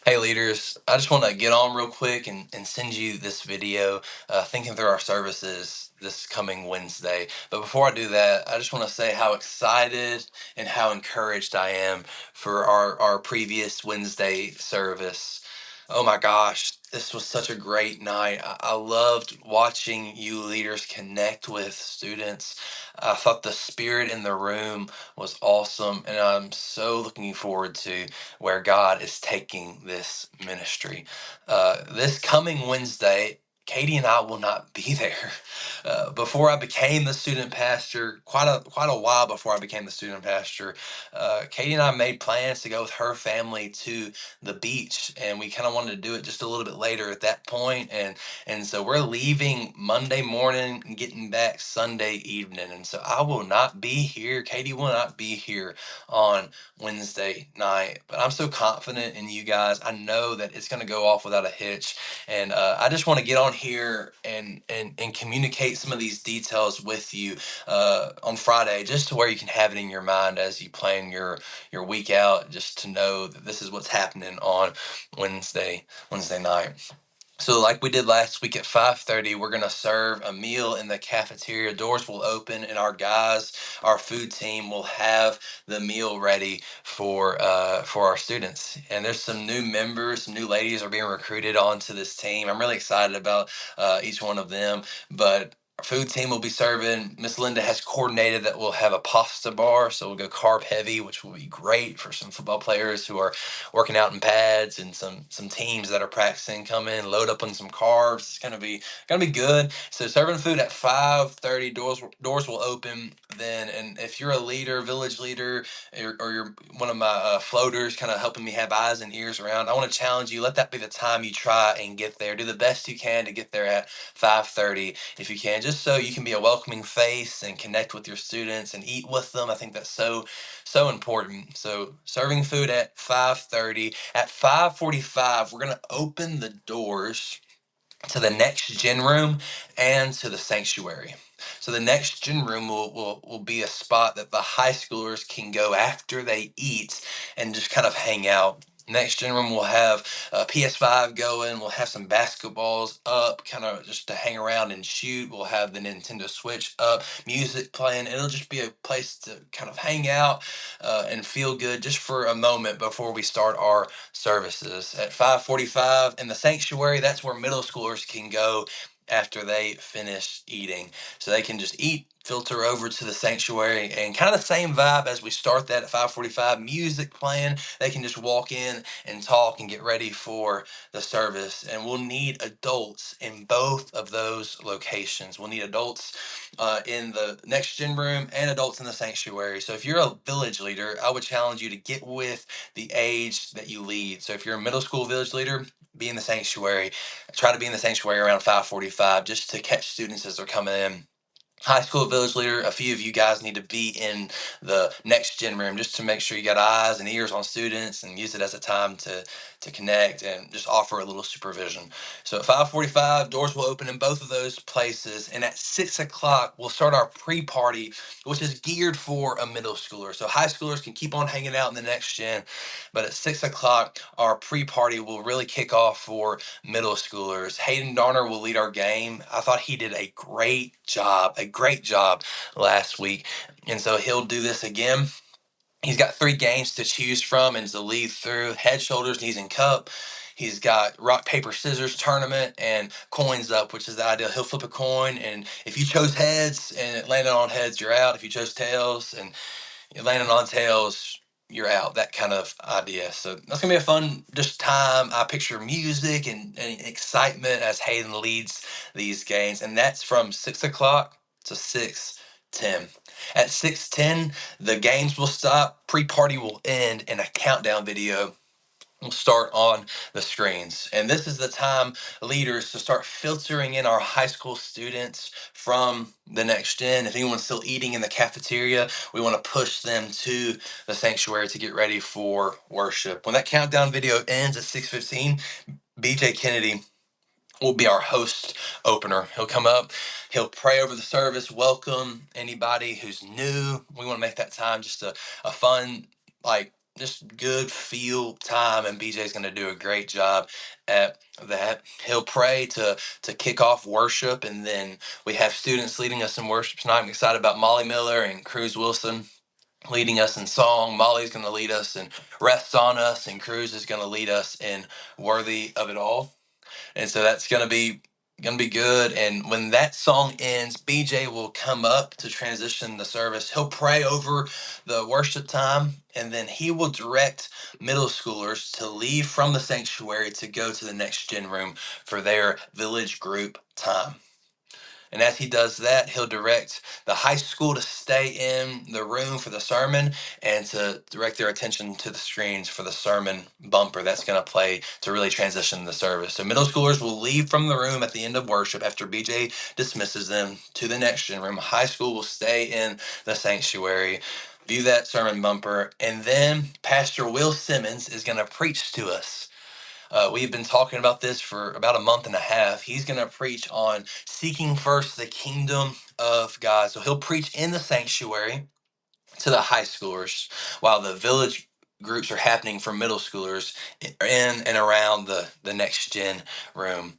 Hey leaders, I just want to get on real quick and send you this video thinking through our services this coming Wednesday. But before I do that, I just want to say how excited and how encouraged I am for our previous Wednesday service. Oh my gosh, this was such a great night. I loved watching you leaders connect with students. I thought the spirit in the room was awesome, and I'm so looking forward to where God is taking this ministry. This coming Wednesday, Katie and I will not be there. Before I became the student pastor, quite a while before I became the student pastor, Katie and I made plans to go with her family to the beach, and we kind of wanted to do it just a little bit later at that point, and so we're leaving Monday morning and getting back Sunday evening, and so I will not be here. Katie will not be here on Wednesday night. But I'm so confident in you guys. I know that it's going to go off without a hitch. And I just want to get on here and communicate some of these details with you on Friday, just to where you can have it in your mind as you plan your week out, just to know that this is what's happening on Wednesday night. So like we did last week at 5:30, we're gonna serve a meal in the cafeteria. Doors will open, and our food team, will have the meal ready for our students. And there's some new members, some new ladies are being recruited onto this team. I'm really excited about each one of them. But our food team will be serving. Miss Linda has coordinated that we'll have a pasta bar, so we'll go carb heavy, which will be great for some football players who are working out in pads, and some teams that are practicing come in, load up on some carbs. It's gonna be good. So serving food at 5:30, doors will open then. And if you're a leader, village leader, or you're one of my floaters, kind of helping me have eyes and ears around, I want to challenge you. Let that be the time you try and get there. Do the best you can to get there at 5:30 if you can, just so you can be a welcoming face and connect with your students and eat with them. I think that's so important. So serving food at 5:30. At 5:45, we're gonna open the doors to the next gen room and to the sanctuary. So the next gen room will be a spot that the high schoolers can go after they eat and just kind of hang out. Next gen room will have a PS5 going. We'll have some basketballs up, kind of just to hang around and shoot. We'll have the Nintendo Switch up, music playing. It'll just be a place to kind of hang out and feel good just for a moment before we start our services. At 5:45 in the sanctuary, that's where middle schoolers can go after they finish eating. So they can just eat, filter over to the sanctuary, and kind of the same vibe as we start that at 5:45, music playing. They can just walk in and talk and get ready for the service. And we'll need adults in both of those locations. We'll need adults in the next gen room and adults in the sanctuary. So if you're a village leader, I would challenge you to get with the age that you lead. So if you're a middle school village leader, be in the sanctuary. Try to be in the sanctuary around 5:45 just to catch students as they're coming in. High school village leader, a few of you guys need to be in the next gen room just to make sure you got eyes and ears on students and use it as a time to connect and just offer a little supervision. So at 5:45, doors will open in both of those places, and at 6 o'clock we'll start our pre-party, which is geared for a middle schooler. So high schoolers can keep on hanging out in the next gen, but at 6 o'clock our pre-party will really kick off for middle schoolers. Hayden Darner will lead our game. I thought he did a great job last week. And so he'll do this again. He's got 3 games to choose from and to lead through: head, shoulders, knees, and cup. He's got rock, paper, scissors tournament and coins up, which is the idea. He'll flip a coin, and if you chose heads and it landed on heads, you're out. If you chose tails and it landed on tails, you're out. That kind of idea. So that's gonna be a fun just time. I picture music and excitement as Hayden leads these games, and that's from 6 o'clock to 6:10. At 6:10, the games will stop, pre-party will end, and a countdown video will start on the screens. And this is the time, leaders, to start filtering in our high school students from the next gen. If anyone's still eating in the cafeteria, we want to push them to the sanctuary to get ready for worship. When that countdown video ends at 6:15, BJ Kennedy will be our host opener. He'll come up, he'll pray over the service, welcome anybody who's new. We want to make that time just a fun, like, just good feel time, and BJ's going to do a great job at that. He'll pray to kick off worship, and then we have students leading us in worship tonight. I'm excited about Molly Miller and Cruz Wilson leading us in song. Molly's going to lead us in Rest on Us, and Cruz is going to lead us in Worthy of It All. And so that's gonna be good. And when that song ends, BJ will come up to transition the service. He'll pray over the worship time, and then he will direct middle schoolers to leave from the sanctuary to go to the next gen room for their village group time. And as he does that, he'll direct the high school to stay in the room for the sermon and to direct their attention to the screens for the sermon bumper that's going to play to really transition the service. So middle schoolers will leave from the room at the end of worship after BJ dismisses them to the next gen room. High school will stay in the sanctuary, view that sermon bumper, and then Pastor Will Simmons is going to preach to us. We've been talking about this for about a month and a half. He's going to preach on seeking first the kingdom of God. So he'll preach in the sanctuary to the high schoolers while the village groups are happening for middle schoolers in and around the next gen room.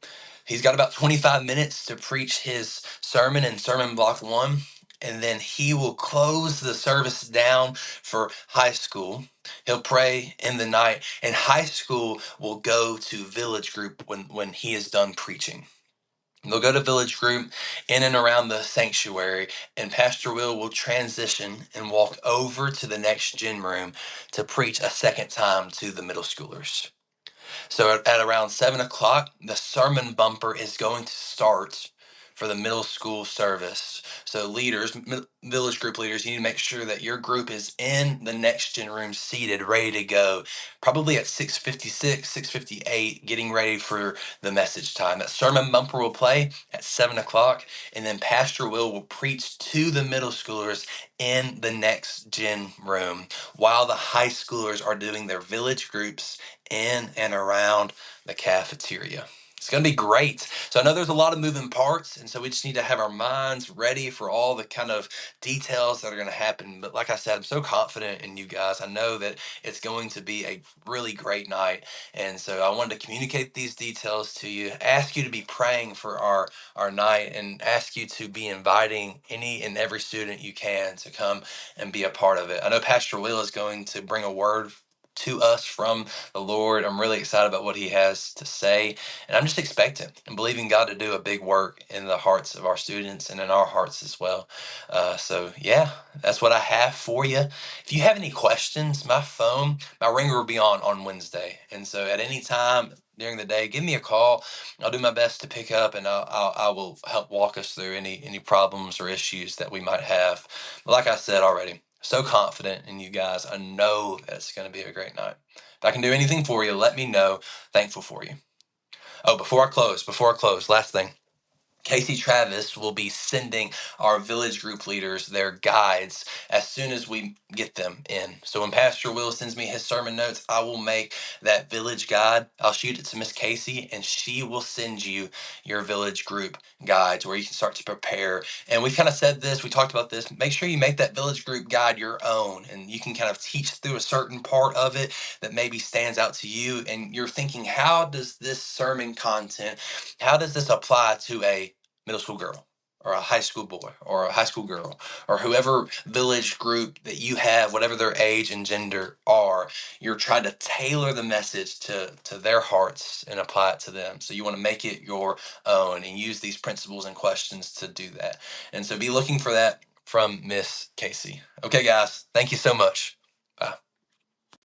He's got about 25 minutes to preach his sermon in sermon block one, and then he will close the service down for high school. He'll pray in the night, and high school will go to village group when he is done preaching. They'll go to village group in and around the sanctuary, and Pastor Will transition and walk over to the next gen room to preach a second time to the middle schoolers. So at around 7 o'clock, the sermon bumper is going to start for the middle school service. So leaders, village group leaders, you need to make sure that your group is in the next gen room seated, ready to go. Probably at 6:56, 6:58, getting ready for the message time. That sermon bumper will play at 7 o'clock, and then Pastor Will preach to the middle schoolers in the next gen room while the high schoolers are doing their village groups in and around the cafeteria. It's going to be great. So I know there's a lot of moving parts, and so we just need to have our minds ready for all the kind of details that are going to happen. But like I said, I'm so confident in you guys. I know that it's going to be a really great night, and so I wanted to communicate these details to you, ask you to be praying for our night, and ask you to be inviting any and every student you can to come and be a part of it. I know Pastor Will is going to bring a word to us from the Lord. I'm really excited about what he has to say, and I'm just expecting and believing God to do a big work in the hearts of our students and in our hearts as well. So yeah, that's what I have for you. If you have any questions, my ringer will be on Wednesday, and so at any time during the day, give me a call. I'll do my best to pick up, and I will help walk us through any problems or issues that we might have. But like I said already, so confident in you guys. I know that it's going to be a great night. If I can do anything for you, let me know. Thankful for you. Oh, before I close, last thing. Casey Travis will be sending our village group leaders their guides as soon as we get them in. So when Pastor Will sends me his sermon notes, I will make that village guide. I'll shoot it to Miss Casey, and she will send you your village group guides where you can start to prepare. And we kind of said this, we talked about this. Make sure you make that village group guide your own, and you can kind of teach through a certain part of it that maybe stands out to you. And you're thinking, how does this sermon content, how does this apply to a middle school girl or a high school boy or a high school girl or whoever village group that you have, whatever their age and gender are? You're trying to tailor the message to their hearts and apply it to them. So you want to make it your own and use these principles and questions to do that. And so be looking for that from Miss Casey. Okay, guys, thank you so much. Bye.